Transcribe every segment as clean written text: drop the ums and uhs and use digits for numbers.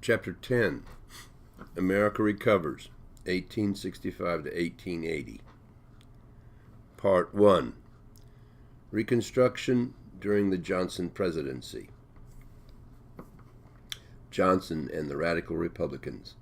Chapter 10, America Recovers, 1865 to 1880. Part 1, Reconstruction during the Johnson presidency. Johnson and the Radical Republicans.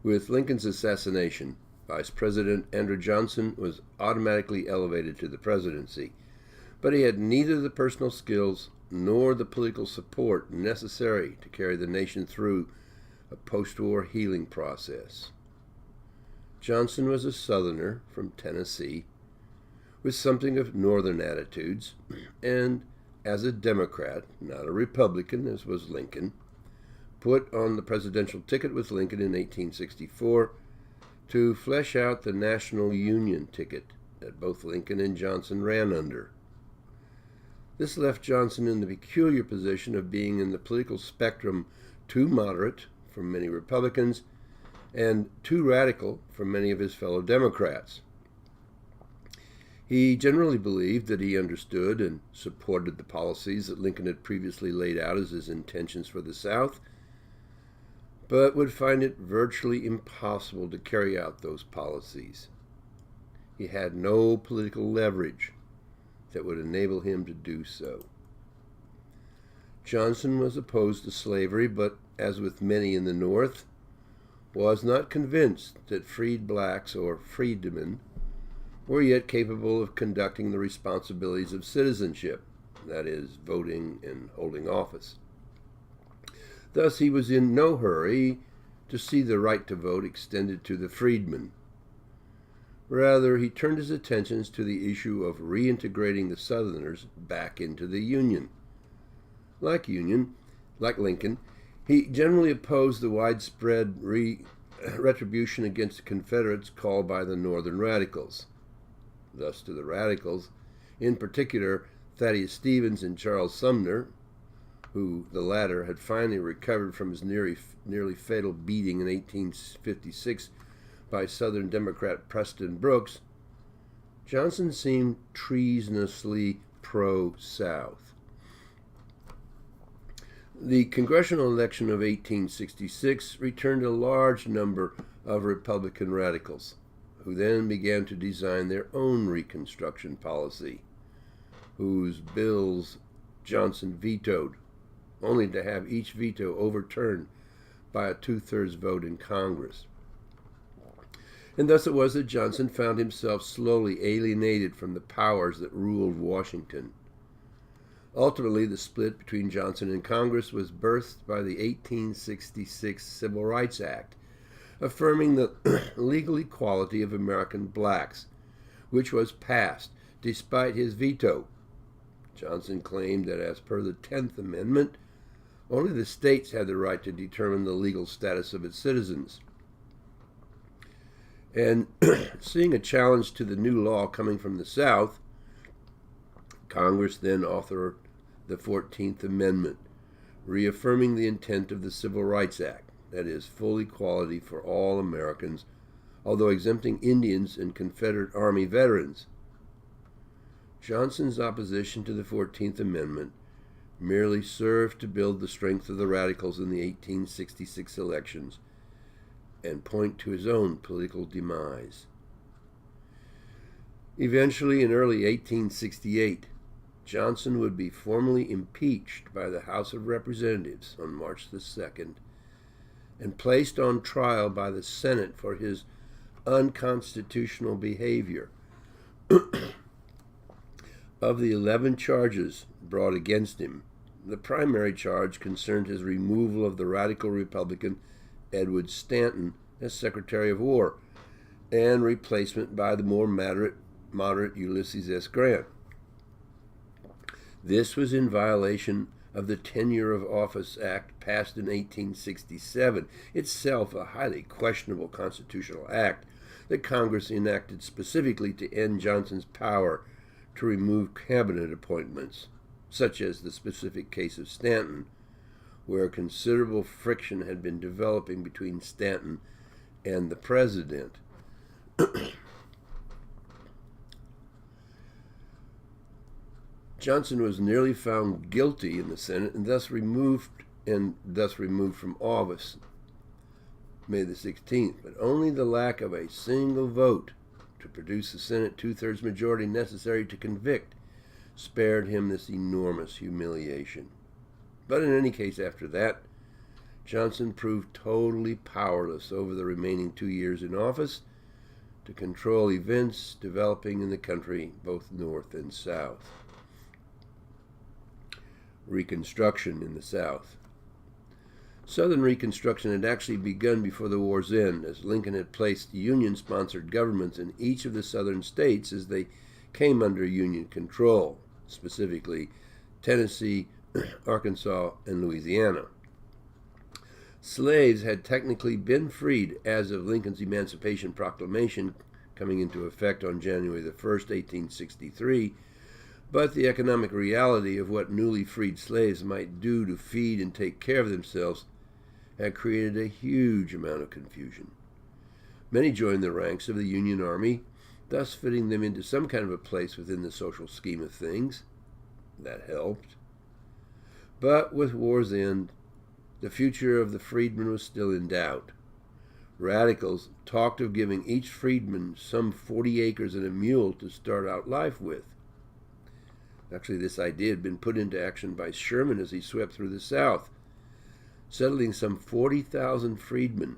With Lincoln's assassination, Vice President Andrew Johnson was automatically elevated to the presidency, but he had neither the personal skills nor the political support necessary to carry the nation through a post-war healing process. Johnson was a Southerner from Tennessee, with something of Northern attitudes, and as a Democrat, not a Republican as was Lincoln, put on the presidential ticket with Lincoln in 1864 to flesh out the National Union ticket that both Lincoln and Johnson ran under. This left Johnson in the peculiar position of being in the political spectrum too moderate for many Republicans and too radical for many of his fellow Democrats. He generally believed that he understood and supported the policies that Lincoln had previously laid out as his intentions for the South, but would find it virtually impossible to carry out those policies. He had no political leverage that would enable him to do so. Johnson was opposed to slavery, but, as with many in the North, was not convinced that freed blacks or freedmen were yet capable of conducting the responsibilities of citizenship, that is, voting and holding office. Thus, he was in no hurry to see the right to vote extended to the freedmen. Rather, he turned his attentions to the issue of reintegrating the Southerners back into the Union. Like Lincoln, he generally opposed the widespread retribution against the Confederates called by the Northern Radicals. Thus, to the Radicals, in particular Thaddeus Stevens and Charles Sumner, who the latter had finally recovered from his nearly fatal beating in 1856 by Southern Democrat Preston Brooks, Johnson seemed treasonously pro-South. The congressional election of 1866 returned a large number of Republican radicals, who then began to design their own Reconstruction policy, whose bills Johnson vetoed, only to have each veto overturned by a two-thirds vote in Congress. And thus it was that Johnson found himself slowly alienated from the powers that ruled Washington. Ultimately, the split between Johnson and Congress was birthed by the 1866 Civil Rights Act, affirming the legal equality of American blacks, which was passed despite his veto. Johnson claimed that as per the 10th Amendment, only the states had the right to determine the legal status of its citizens. And seeing a challenge to the new law coming from the South, Congress then authored the 14th Amendment, reaffirming the intent of the Civil Rights Act, that is, full equality for all Americans, although exempting Indians and Confederate Army veterans. Johnson's opposition to the 14th Amendment merely served to build the strength of the radicals in the 1866 elections and point to his own political demise. Eventually, in early 1868, Johnson would be formally impeached by the House of Representatives on March the 2nd and placed on trial by the Senate for his unconstitutional behavior. Of the 11 charges brought against him, the primary charge concerned his removal of the radical Republican Edward Stanton as Secretary of War and replacement by the more moderate Ulysses S. Grant. This was in violation of the Tenure of Office Act passed in 1867, itself a highly questionable constitutional act that Congress enacted specifically to end Johnson's power to remove cabinet appointments, such as the specific case of Stanton, where considerable friction had been developing between Stanton and the president. Johnson was nearly found guilty in the Senate and thus removed and thus removed from office May the 16th, but only the lack of a single vote to produce the Senate two-thirds majority necessary to convict spared him this enormous humiliation. But in any case, after that, Johnson proved totally powerless over the remaining 2 years in office to control events developing in the country, both north and south. Reconstruction in the South. Southern Reconstruction had actually begun before the war's end, as Lincoln had placed Union-sponsored governments in each of the southern states as they came under Union control, specifically Tennessee, Arkansas, and Louisiana. Slaves had technically been freed as of Lincoln's Emancipation Proclamation coming into effect on January the 1st, 1863, but the economic reality of what newly freed slaves might do to feed and take care of themselves had created a huge amount of confusion. Many joined the ranks of the Union Army, thus fitting them into some kind of a place within the social scheme of things. That helped. But with war's end, the future of the freedmen was still in doubt. Radicals talked of giving each freedman some 40 acres and a mule to start out life with. Actually, this idea had been put into action by Sherman as he swept through the South, settling some 40,000 freedmen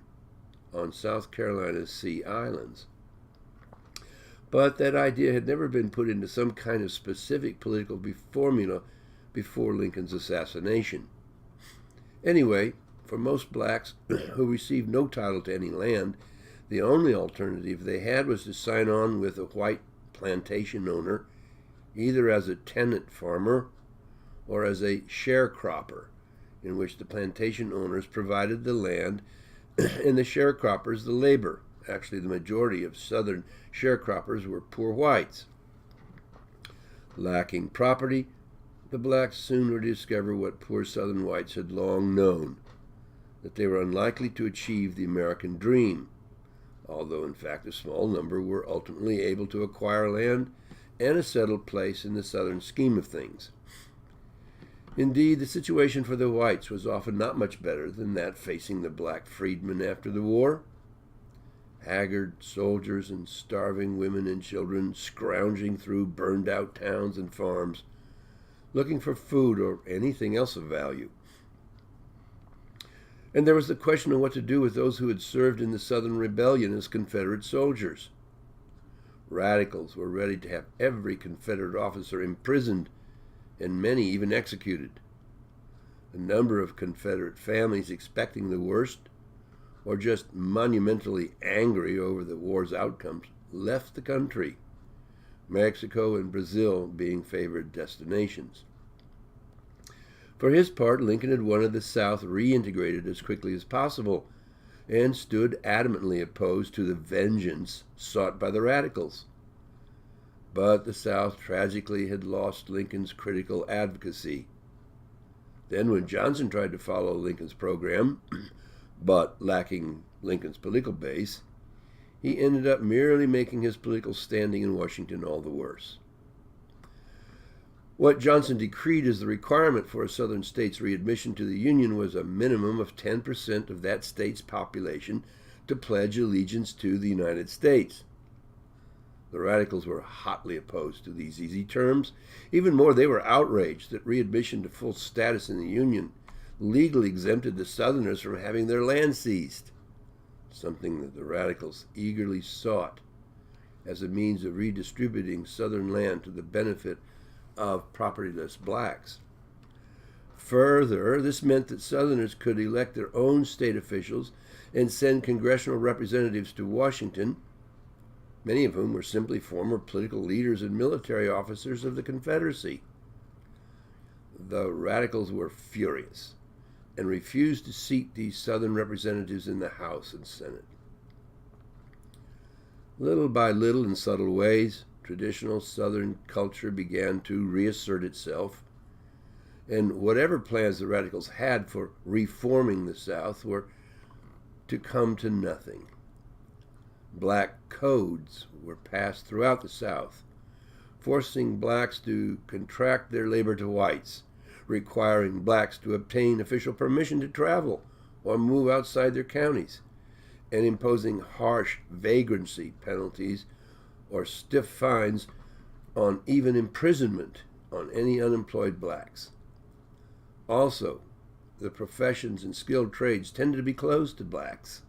on South Carolina's Sea Islands. But that idea had never been put into some kind of specific political formula before Lincoln's assassination. Anyway, for most blacks who received no title to any land, the only alternative they had was to sign on with a white plantation owner, either as a tenant farmer or as a sharecropper, in which the plantation owners provided the land and the sharecroppers the labor. Actually, the majority of Southern sharecroppers were poor whites. Lacking property, the blacks soon would discover what poor Southern whites had long known, that they were unlikely to achieve the American dream, although in fact a small number were ultimately able to acquire land and a settled place in the Southern scheme of things. Indeed, the situation for the whites was often not much better than that facing the black freedmen after the war. Haggard soldiers and starving women and children scrounging through burned-out towns and farms, looking for food or anything else of value. And there was the question of what to do with those who had served in the Southern Rebellion as Confederate soldiers. Radicals were ready to have every Confederate officer imprisoned and many even executed. A number of Confederate families expecting the worst, or just monumentally angry over the war's outcomes, left the country, Mexico and Brazil being favored destinations. For his part, Lincoln had wanted the South reintegrated as quickly as possible and stood adamantly opposed to the vengeance sought by the radicals. But the South tragically had lost Lincoln's critical advocacy. Then when Johnson tried to follow Lincoln's program, but lacking Lincoln's political base, he ended up merely making his political standing in Washington all the worse. What Johnson decreed as the requirement for a Southern state's readmission to the Union was a minimum of 10% of that state's population to pledge allegiance to the United States. The radicals were hotly opposed to these easy terms. Even more, they were outraged that readmission to full status in the Union legally exempted the Southerners from having their land seized, something that the radicals eagerly sought as a means of redistributing Southern land to the benefit of propertyless blacks. Further, this meant that Southerners could elect their own state officials and send congressional representatives to Washington, many of whom were simply former political leaders and military officers of the Confederacy. The radicals were furious and refused to seat these Southern representatives in the House and Senate. Little by little, in subtle ways, traditional Southern culture began to reassert itself, and whatever plans the radicals had for reforming the South were to come to nothing. Black codes were passed throughout the South, forcing blacks to contract their labor to whites, requiring blacks to obtain official permission to travel or move outside their counties, and imposing harsh vagrancy penalties or stiff fines on even imprisonment on any unemployed blacks. Also, the professions and skilled trades tended to be closed to blacks,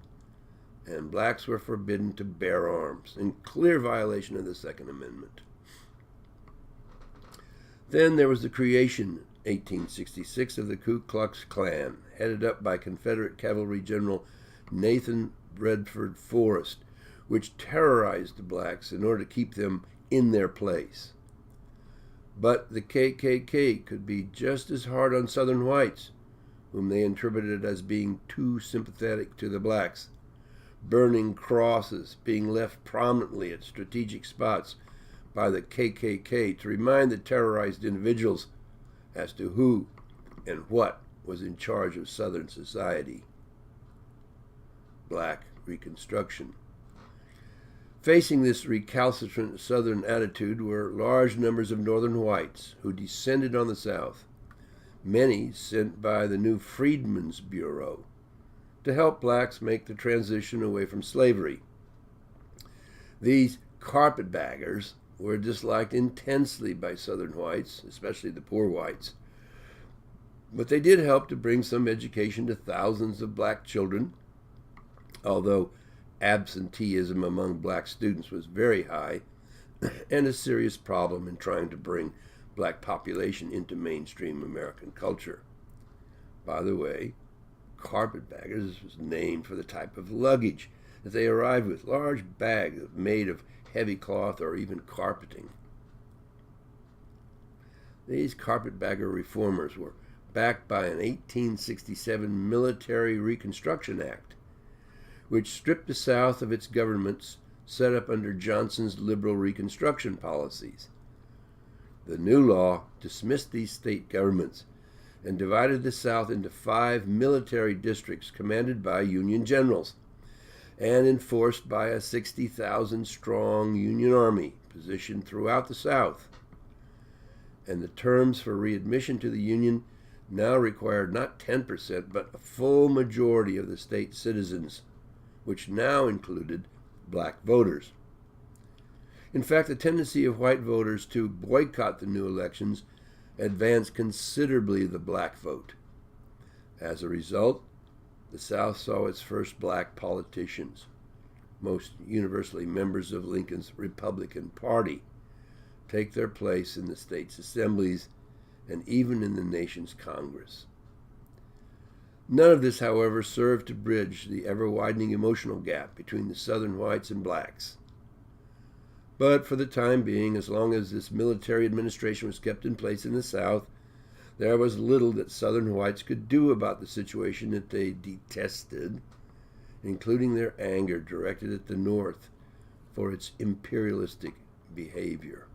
and blacks were forbidden to bear arms, in clear violation of the Second Amendment. Then there was the creation, 1866, of the Ku Klux Klan, headed up by Confederate Cavalry General Nathan Bedford Forrest, which terrorized the blacks in order to keep them in their place. But the KKK could be just as hard on Southern whites, whom they interpreted as being too sympathetic to the blacks, burning crosses being left prominently at strategic spots by the KKK to remind the terrorized individuals as to who and what was in charge of Southern society. Black Reconstruction. Facing this recalcitrant Southern attitude were large numbers of Northern whites who descended on the South, many sent by the new Freedmen's Bureau to help blacks make the transition away from slavery. These carpetbaggers were disliked intensely by Southern whites, especially the poor whites, but they did help to bring some education to thousands of black children, although absenteeism among black students was very high and a serious problem in trying to bring black population into mainstream American culture. By the way, carpetbaggers was named for the type of luggage that they arrived with, large bags made of heavy cloth or even carpeting. These carpetbagger reformers were backed by an 1867 Military Reconstruction Act, which stripped the South of its governments set up under Johnson's liberal Reconstruction policies. The new law dismissed these state governments and divided the South into 5 military districts commanded by Union generals and enforced by a 60,000-strong Union Army positioned throughout the South. And the terms for readmission to the Union now required not 10%, but a full majority of the state citizens, which now included black voters. In fact, the tendency of white voters to boycott the new elections advanced considerably the black vote. As a result, the South saw its first black politicians, most universally members of Lincoln's Republican Party, take their place in the state's assemblies and even in the nation's Congress. None of this, however, served to bridge the ever-widening emotional gap between the Southern whites and blacks. But for the time being, as long as this military administration was kept in place in the South, there was little that Southern whites could do about the situation that they detested, including their anger directed at the North for its imperialistic behavior.